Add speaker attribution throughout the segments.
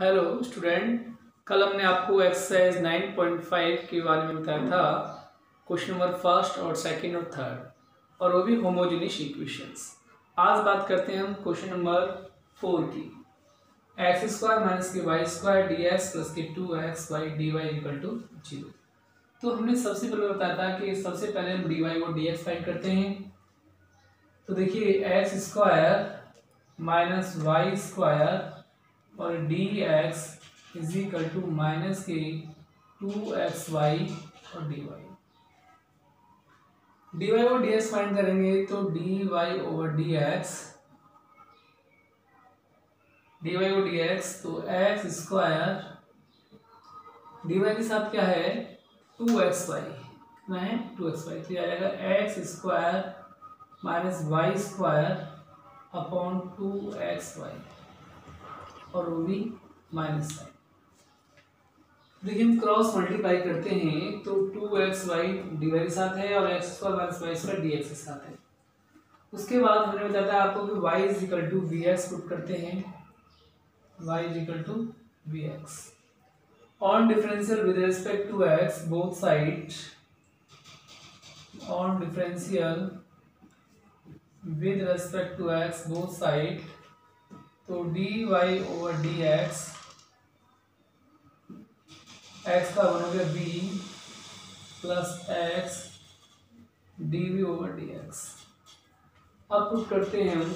Speaker 1: Hello student. कल हमने आपको एक्सरसाइज 9.5 के बारे में बताया था। क्वेश्चन नंबर फर्स्ट और सेकंड और थर्ड, और वो भी होमोजेनियस इक्वेशंस। आज बात करते हैं हम क्वेश्चन नंबर 4 की। एक्स स्क्वायर माइनस के y square d x plus के 2xy dy इक्वल टू 0। तो हमने सबसे पहले बताया था कि सबसे पहले हम डी वाई और डी एक्स फाइंड करते हैं। तो देखिए X square minus Y square और D x is equal to minus के 2xy और डी वाई और डी एक्स फाइंड करेंगे तो D Y over D x तो एक्स स्क्वायर डी वाई के साथ क्या है 2xy, कितना है 2xy, तो आ जाएगा x square minus Y square upon 2xy और वो भी माइनस साइन। देखिए हम क्रॉस मल्टीप्लाई करते हैं तो 2xy डी वाई के साथ है और x square minus Y square d x के साथ है। उसके बाद हमने बताया था आपको कि y is equal to we x put करते हैं, y is equal to we x on differential with respect to x both side, on differential with respect to x both side, तो dy ओवर dx x का one हो गया v plus x dv over dx। अब put करते हैं हम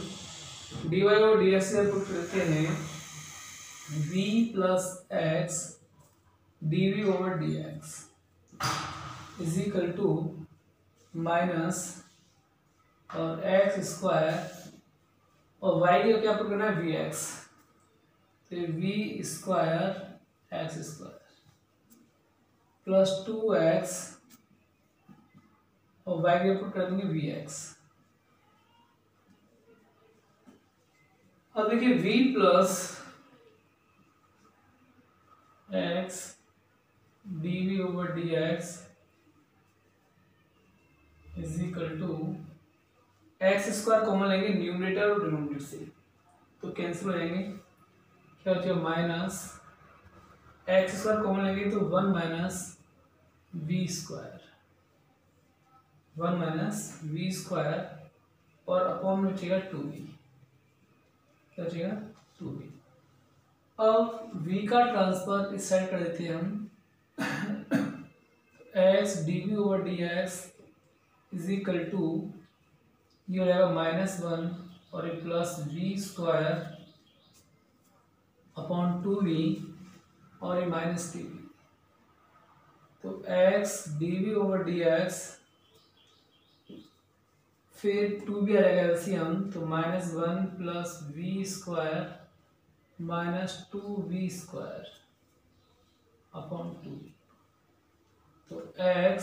Speaker 1: dy और dx से पुट करते हैं v plus x dv over dx is equal to minus और x स्क्वायर और y का क्या पुट करना है vx, तो v square x square plus 2x और y के पुट कर देंगे vx। अब देखिए v plus x dv over dx is equal to x square common लेंगे न्यूमरेटर और डिनोमिनेटर से, तो कैंसिल हो जाएंगे, क्या हो जाएगा माइनस एक्स स्क्वायर कॉमन लेंगे तो 1 minus v square, 1 minus v square और अपॉन में बचेगा 2v, क्या बचेगा 2v। अब v का ट्रांसफर इस साइड कर देते हैं हम, x dv over dx is equal to ये हो जाएगा -1 और ये plus we square upon 2v और ये माइनस 2v, तो x dv ओवर dx फिर 2v आ जाएगा एलसीएम, तो -1 plus we square minus 2v square upon 2v, तो x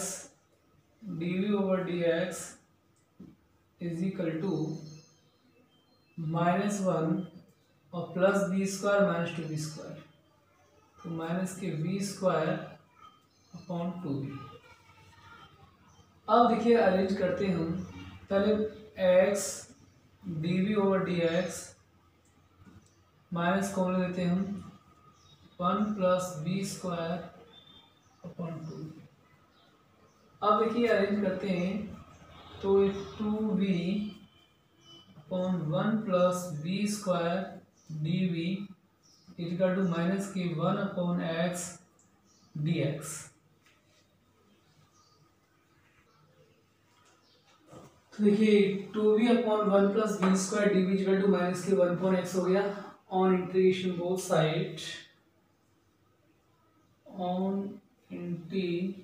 Speaker 1: dv over dx is equal to -1 और plus b square minus 2v square, तो minus के v स्क्वायर अपॉन 2v। अब देखिए arrange करते हैं हम, पहले x dv over dx minus common लेते हैं हम 1 plus b square upon 2v। अब देखिए अरेंज करते हैं तो 2v upon 1 plus b square dv equal to minus के 1 अपॉन x dx। तो देखिए 2v upon 1 plus b square dv equal to minus के 1 अपॉन x हो गया, on integration both side, on integration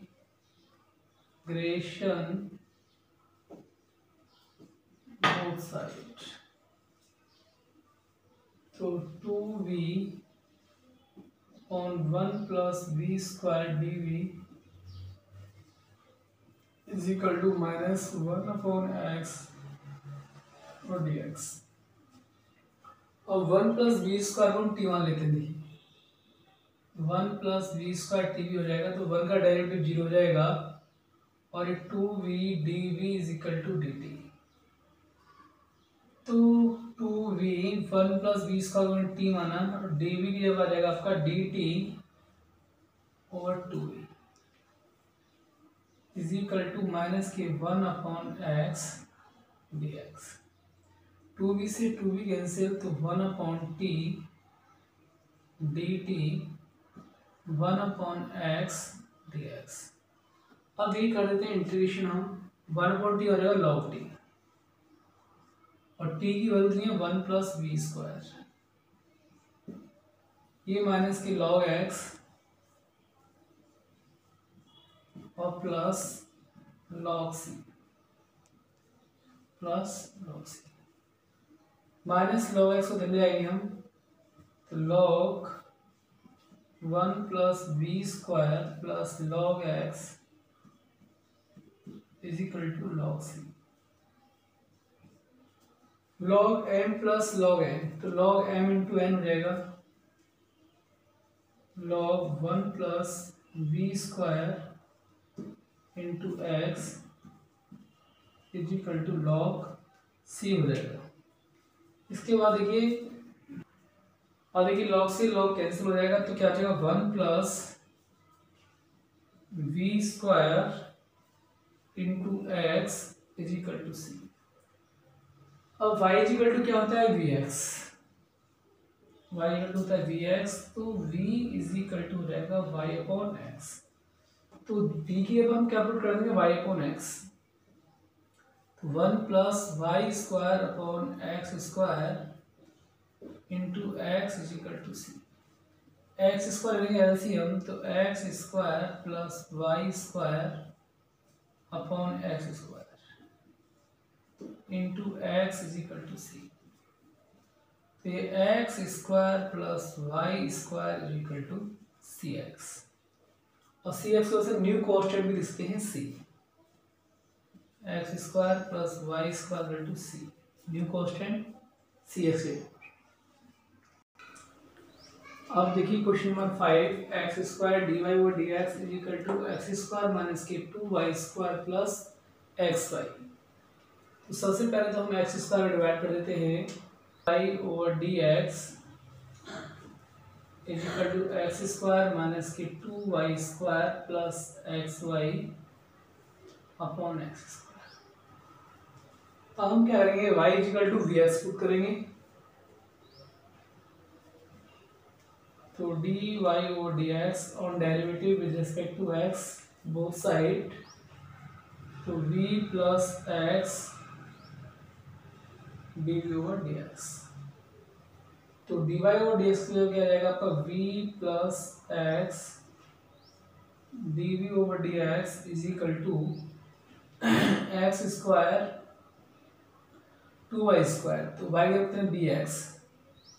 Speaker 1: both side, तो 2v on 1 plus b square dv is equal to minus 1 upon x और dx। और 1 plus b square को हम t1 लेते हैं, देखिए 1 plus b square tv हो जाएगा, तो 1 का डेरिवेटिव 0 हो जाएगा और ये 2v dv is equal to dt। तो 2v 1 plus we square T माना और डी वी की जगह आ जाएगा आपका d t over 2v is equal to minus के 1 upon X D x. 2v से 2v कैंसिल तो 1 upon T D T 1 upon X D X. अब ये कर देते हैं इंटीग्रेशन हम 1 अपॉन टी हो जाएगा लॉग टी और टी की वैल्यू दी है 1 प्लस वी स्क्वायर, ये माइनस की लॉग एक्स और plus log c minus log x को दे जाएंगे हम तो log 1 plus we square plus log x is equal to log c. Log m plus log n तो लॉग एम इंटू एन हो जाएगा log 1 plus we square into x is equal to log सी हो जाएगा। इसके बाद देखिए log से log cancel हो जाएगा तो क्या आ जाएगा 1 plus we square into x is equal to C. अब y इज इक्वल टू क्या होता है V X, y equal to होता है वी एक्स तो v इज इक्वल टू रहेगा y अपॉन एक्स। तो d की अब हम क्या पुट कर देंगे y अपॉन एक्स तो 1 plus Y square upon X square into x is equal to C. X square लेंगे एलसीएम तो x square plus Y square upon X square into x is equal to C. तो ये X square plus Y square is equal to C X और C X को new constant भी लिखते हैं C. X square plus Y square equal to C, new constant C X है। अब देखिए question number 5 x square D Y over D x is equal to x square minus के 2y square plus x Y. तो सबसे पहले तो हम x square में डिवाइड कर देते हैं y over D x is equal to x square minus के 2y square plus x Y upon X square. अब हम क्या करेंगे y is equal to we x put करेंगे तो D Y over D X on derivative with respect to X both side तो v plus x D we over D x. तो D Y over D X क्या आ जाएगा आपका v plus x D we over D x is equal to x square 2y square तो y रखते हैं d x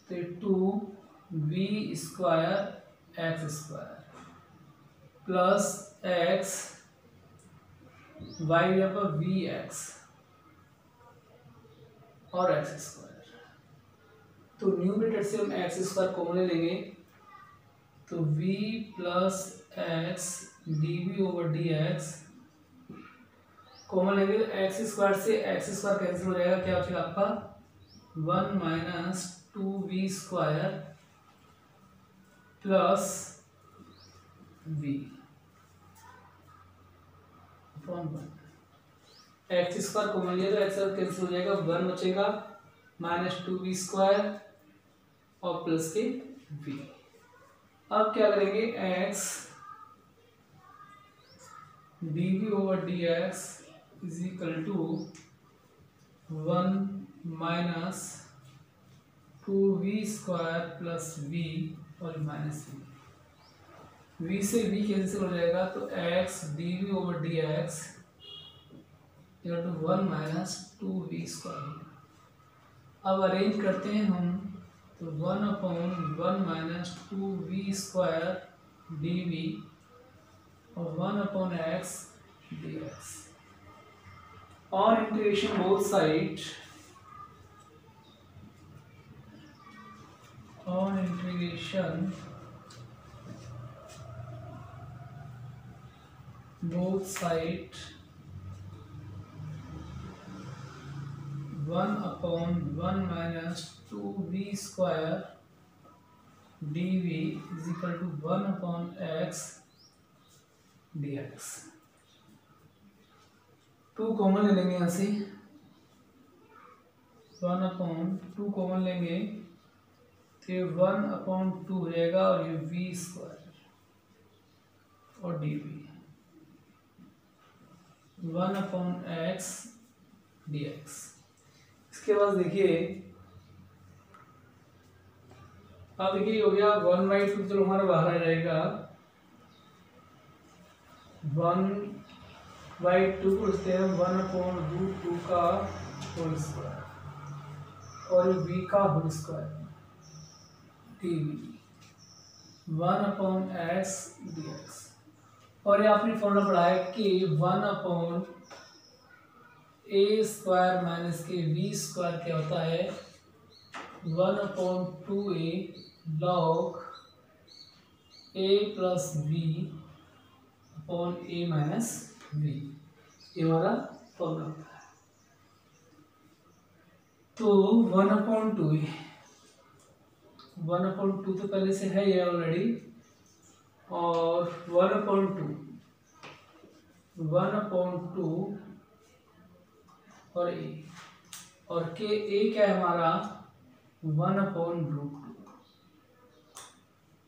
Speaker 1: तो 2v square x square plus x y यहाँ पर वी एक्स और एक्स स्क्वायर। तो न्यूमरेटर से हम एक्स स्क्वायर कॉमन ले लेंगे तो v plus x D we over D x common लेंगे तो एक्स स्क्वायर से एक्स स्क्वायर कैंसिल हो जाएगा, क्या हो जाएगा आपका 1 minus 2v square plus v upon 1। X square common लिया तो एक्स कैंसिल हो जाएगा 1 बचेगा माइनस 2v स्क्वायर और प्लस के v। अब क्या करेंगे x dv over dx is equal to 1 minus 2v square plus v और माइनस v से v कैंसिल हो जाएगा तो x dv over dx equal to 1 minus 2v square. अब अरेंज करते हैं हम तो 1 upon 1 minus 2v square dv और 1 अपॉन x dx और इंटीग्रेशन बोथ साइड और integration 1/1 minus 2v² dv is equal to 1/x dx। 2 common ले लेंगे यहाँ से, 1/2 कॉमन लेंगे तो ये 1/2 हो जाएगा और ये v² और dv 1/x dx। इसके बाद देखिए, अब देखिए हो गया 1/2 तो हमारा बाहर आ जाएगा, 1/2 को लिखते हैं 1/√2 का होल स्क्वायर और v का whole square dv 1/x dx। और ये आपने फॉर्मूला पढ़ा है कि 1/a² माइनस के v² क्या होता है 1/2a log a plus v upon a minus v। ये हमारा फॉर्मूला होता है। तो 1/2a 1/2 तो पहले से है ये ऑलरेडी, और 1/2 और a, और के a क्या है हमारा 1/√2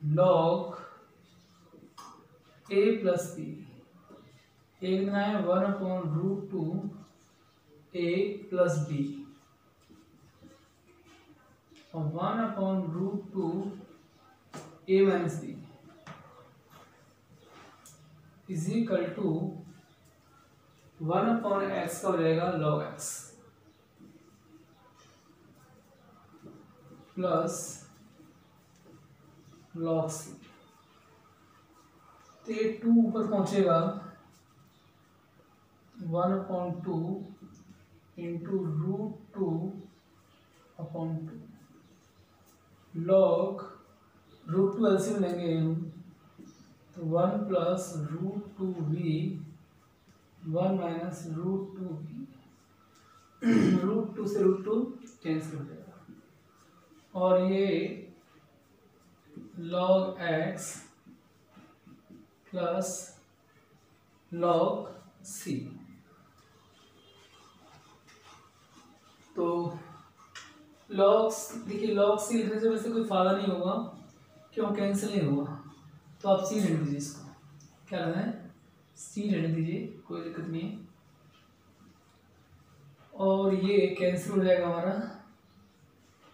Speaker 1: log a प्लस b। एक कितना है 1/√2 a प्लस b और 1/√2 a minus b is equal to 1/x का हो जाएगा log x plus log c। तो ये 2 ऊपर पहुंचेगा 1/2 इंटू √2/2 log √2 एलसीएम लेंगे हम तो 1 प्लस √2v 1 माइनस √2v √2 से √2 कैंसिल हो जाएगा और ये log x plus log c। तो देखिए log c लिखने से वैसे कोई फायदा नहीं होगा, क्यों कैंसिल नहीं होगा, तो आप c रहने दीजिए, इसको क्या रहना है c रहने दीजिए, कोई दिक्कत नहीं है। और ये कैंसिल हो जाएगा हमारा,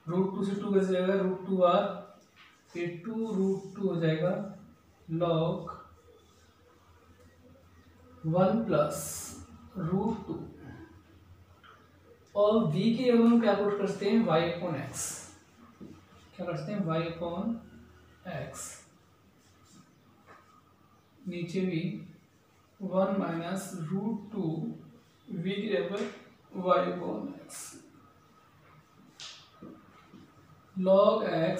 Speaker 1: √2 से 2 कैसे जाएगा √2r, फिर 2√2 हो जाएगा log 1 प्लस √2 और v की जगह हम क्या पुट करते हैं y/x, क्या करते हैं y/x, नीचे भी 1 माइनस √2 v की जगह y/x log x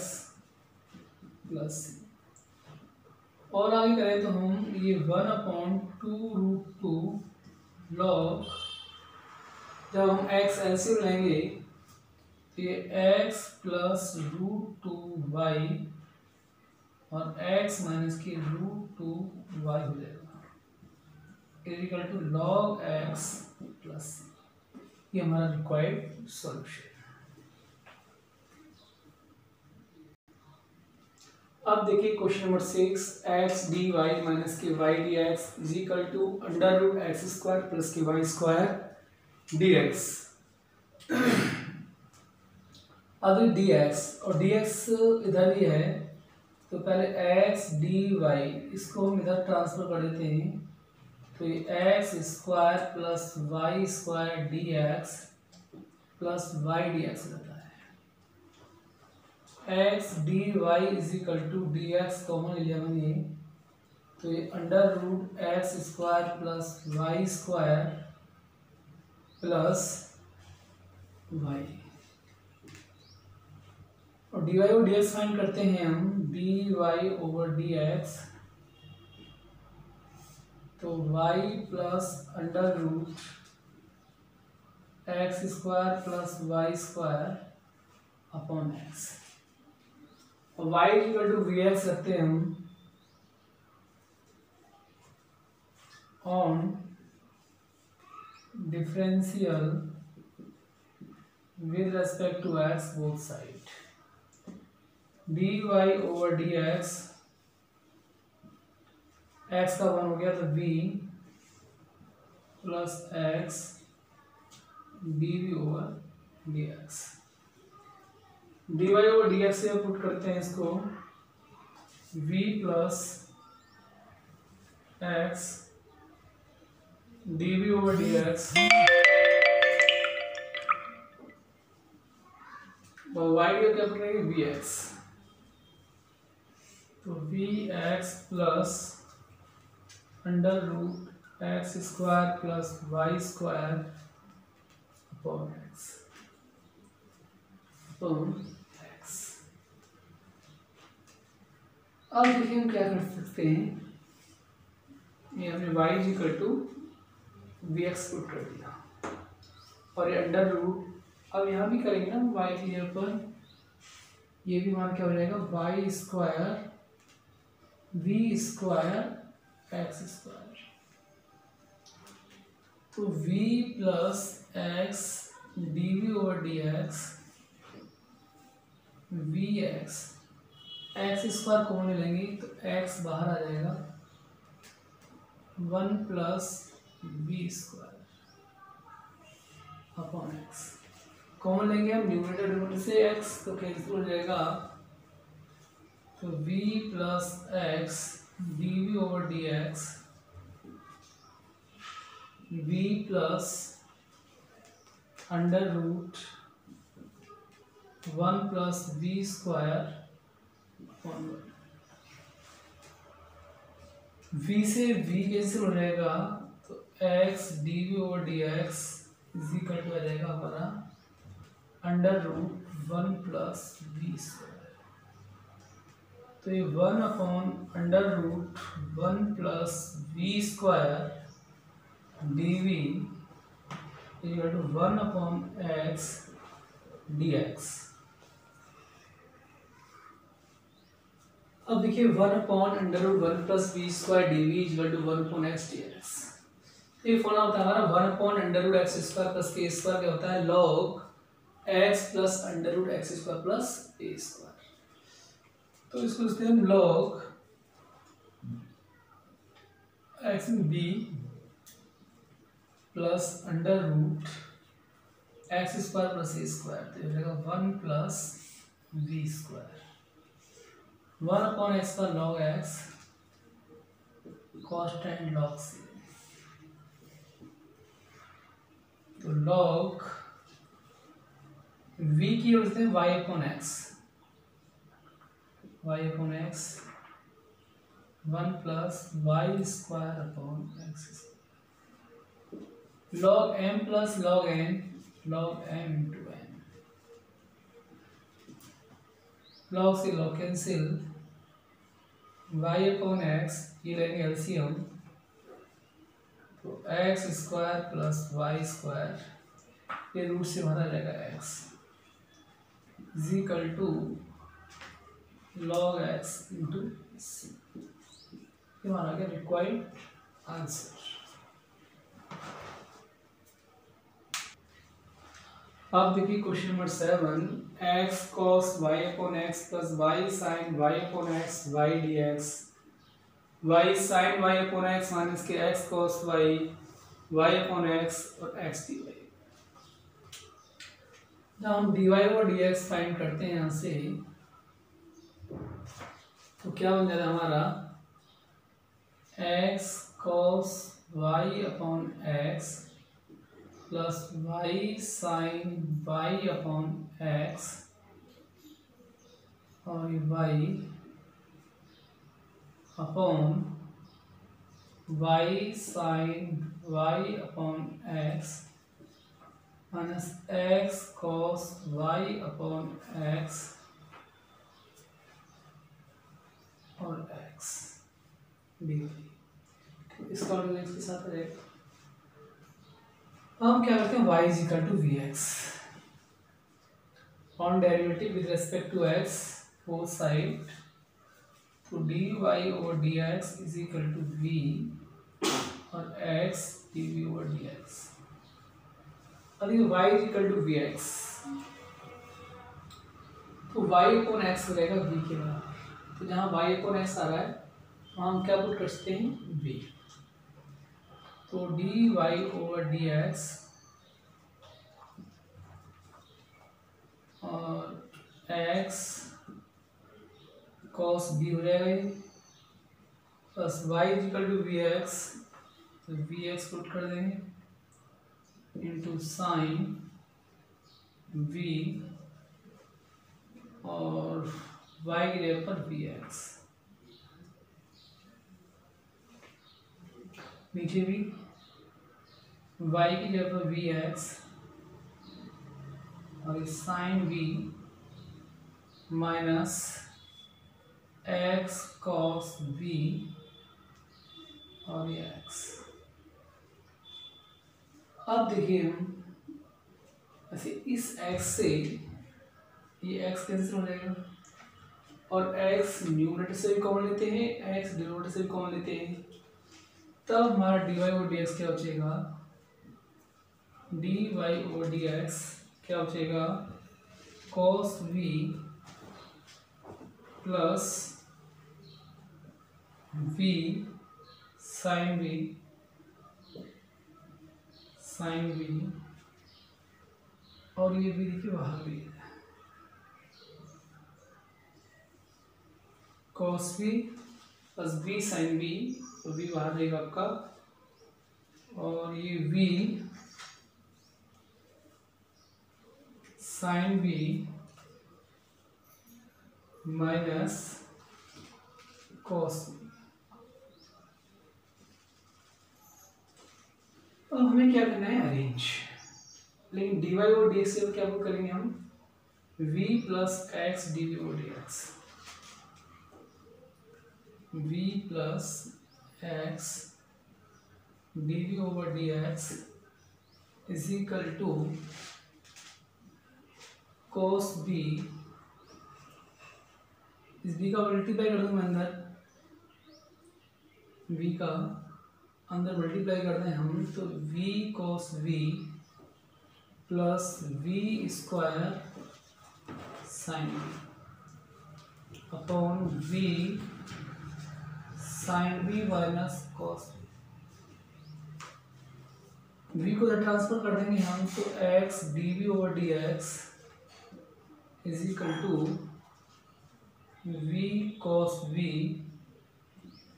Speaker 1: plus c। और आगे करें तो हम ये 1/2√2 log, जब हम x एलसीएम लेंगे तो ये x प्लस √2y और x माइनस की √2y हो जाएगा equal to log x plus c। ये हमारा रिक्वायर्ड सॉल्यूशन। अब देखिए question number 6, x dy minus के y dx is equal to √x² plus के y² dx। अब dx और dx इधर ही है, तो पहले x dy इसको हम इधर ट्रांसफर कर देते हैं, तो ये x² plus y² dx plus y dx रहता है। x dy is equal to dx common 11 तो ये √x² plus y² plus y और dy और dx फाइंड करते हैं हम dy/dx, तो y plus X square plus Y square upon X, और Y equal to we X रखते हैं हम on differential with respect to x both side, dy over dx, x का 1 हो गया तो v plus x dv over dx, dy over dx से put करते हैं इसको v plus x dv over dx, और y का क्या पुट करेंगे vx, तो vx plus under root x square plus Y square upon x. अब देखिए हम क्या कर सकते हैं, ये हमने y is equal to we x put कर दिया और ये अंडर रूट, अब यहाँ भी करेंगे ना y की जगह पर, ये भी मान क्या हो जाएगा y square v square x square, तो v plus x D we over D x v x, x square common लेंगे तो x बाहर आ जाएगा 1 plus we square upon x, common लेंगे हम न्यूमरेटर डिनोमिनेटर से x तो कैंसिल हो जाएगा, तो v plus x D we over D x v plus under root 1 plus we square upon v से v कैंसिल हो जाएगा, तो x D we over D x is equal to आ जाएगा हमारा under root 1 plus we square, तो ये 1 upon under root 1 plus we square D V equal to 1 upon X D X. अब देखिए 1 upon under root 1 plus we square D V equal to 1 upon X D x, तो ये formula होता है हमारा 1 upon under root x square plus K square, क्या होता है log X plus under root x square plus A square, तो इसको लिखते हैं हम log X B plus under root x square plus A square, तो ये हो जाएगा 1 plus we square, 1 upon X का log X constant log C, तो लॉग v की होते हैं y upon X, y upon X 1 plus Y square upon X square, log m plus log n log m into n, log से log cancel, y upon X ये लेंगे LCM, तो x square plus Y square, ये root से बाहर आ जाएगा x is equal to log X into C, ये हमारा गया रिक्वायर्ड आंसर। अब देखिए question number 7, X cos Y upon X plus Y sine Y upon X Y D X, Y sine Y upon X minus के X cos Y Y upon X और X D Y, जब हम D Y और D X find करते हैं यहाँ से, तो क्या बन जाता है हमारा X cos Y upon X plus Y sine Y upon X और Y upon Y sine Y upon X minus X cos Y upon X और एक्स डी वाई, इसका ऑर्डिनेट के साथ रहेगा। अब हम क्या करते हैं, y is equal to we x on derivative with respect to x four side, तो dy over dx is equal to v और x dv ओवर dx। अब ये y is equal to we x, तो y upon x हो जाएगा v के बराबर। तो जहाँ y अपॉन एक्स आ रहा है वहाँ हम क्या पुट कर सकते हैं, v। तो dy ओवर dx और x cos b हो जाएगा ये, plus y is equal to we x, तो वी एक्स पुट कर देंगे इंटू साइन v और y की जगह पर वी एक्स, नीचे भी y की जगह पर वी एक्स और sine v minus x cos b और ये x। अब देखिए हम ऐसे इस x से ये x कैंसिल हो जाएगा और x न्यूमरेटर से भी कॉमन लेते हैं, x डिनोमिनेटर से भी कॉमन लेते हैं, तब हमारा dy ओवर dx क्या बचेगा, dy ओवर dx क्या बचेगा, cos v plus v sin v और ये भी देखिए बाहर भी है, cos v plus v sin v, तो v बाहर रहेगा आपका, और ये v sin v minus cos v। अब हमें क्या करना है, अरेंज, लेकिन dy और dx से क्या करेंगे हम, v plus x D we over D x, v plus x D we over D x is equal to cos b, इस b का मल्टीप्लाई कर दूंगा अंदर, v का अंदर मल्टीप्लाई कर दें हम, तो v cos v plus v square sine v upon v sine v minus cos v को ट्रांसफर कर देंगे हम, तो x dv over dx is equal to v cos v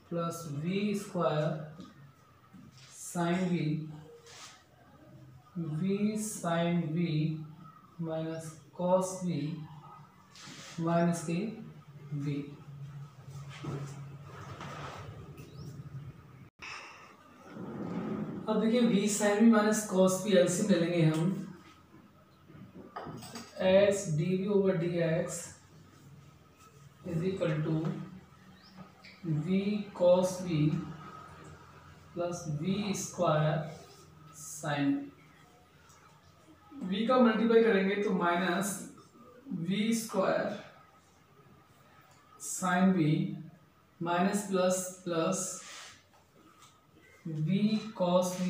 Speaker 1: plus v square sine v sine v minus cos v minus के v। अब देखिए v sine v minus cos v LCM ले लेंगे हम, x dv over dx is equal to v cos v plus v square sine v का multiply करेंगे तो minus v square sine v minus plus plus v cos v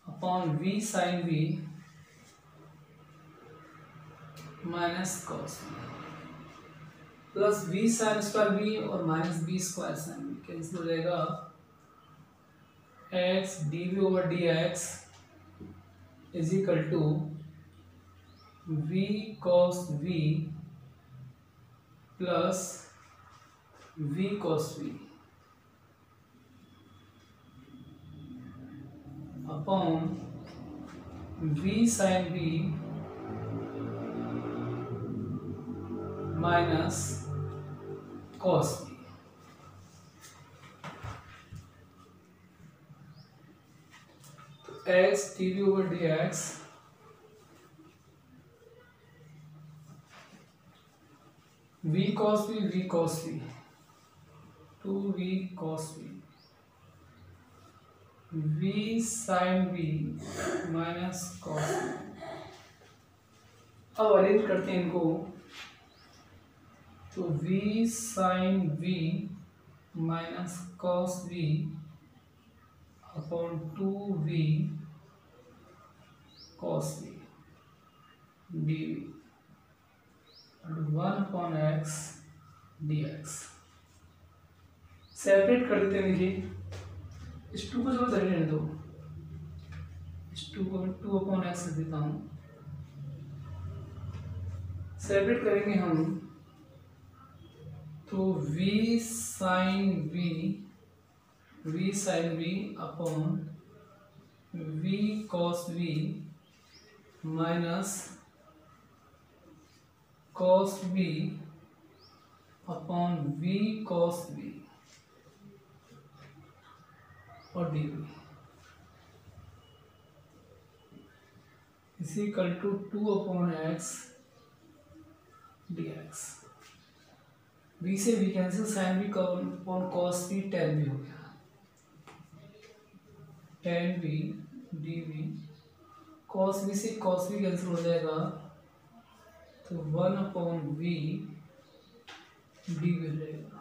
Speaker 1: upon v sine v minus cos v plus v sine square v और minus v square sine v cancel हो जाएगा, x dv over dx is equal to v cos v plus v cos v upon v sine v minus cos v। तो x dv over dx v cos v 2v cos v we sine v minus cos v. अब arrange करते हैं इनको, तो v sine v minus cos v upon 2v cos v dv 1/x dx। Separate कर देते हैं। नीचे इस 2 को जो रहने दो, इस 2 को 2/x लिख देता हूँ। सेपरेट करेंगे हम तो v sine v upon v cos v minus cos v upon v cos v और dv is equal to 2/x dx। v से v cancel, sine v upon cos v tan v हो गया, tan v dv। cos v से cos v cancel हो जाएगा तो 1/v dv हो जाएगा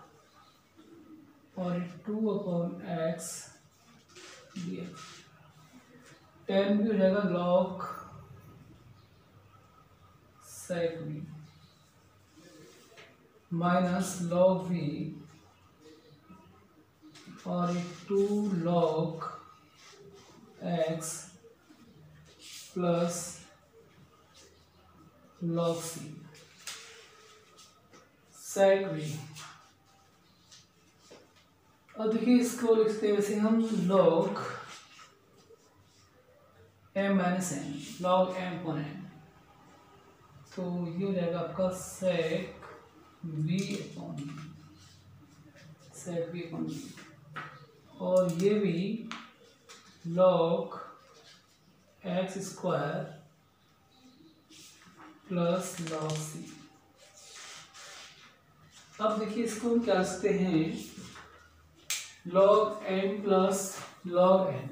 Speaker 1: और 2/x dx। tan v हो जाएगा log sec v minus log v और 2 log x plus log c sec v। अब देखिए इसको लिखते हैं वैसे हम log m minus n, log m upon n, तो ये हो जाएगा आपका sec v upon sec v upon v, और ये भी log x square plus log c। अब देखिए इसको हम क्या लिखते हैं, log m plus log n,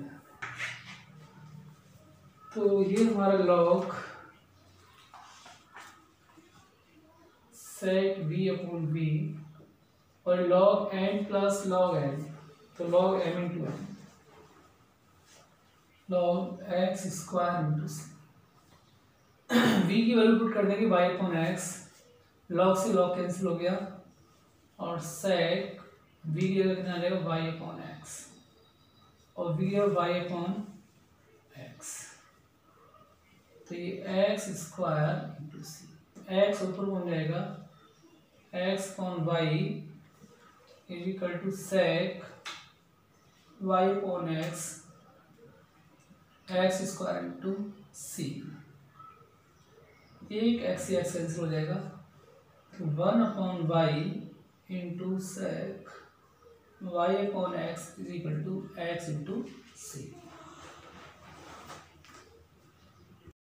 Speaker 1: तो ये हमारा log sec v upon v और log n plus log n, तो log m into n, log x square into c। v की वैल्यू पुट कर देंगे y अपॉन x, log से log cancel हो गया और sec v की जगह कितना रहेगा y अपॉन x और v और y अपॉन x, तो ये x square into c, x ऊपर बन जाएगा x upon y is equal to sec y upon x square into c। एक x से x कैंसिल हो जाएगा तो 1/y into sec y upon x is equal to x into c।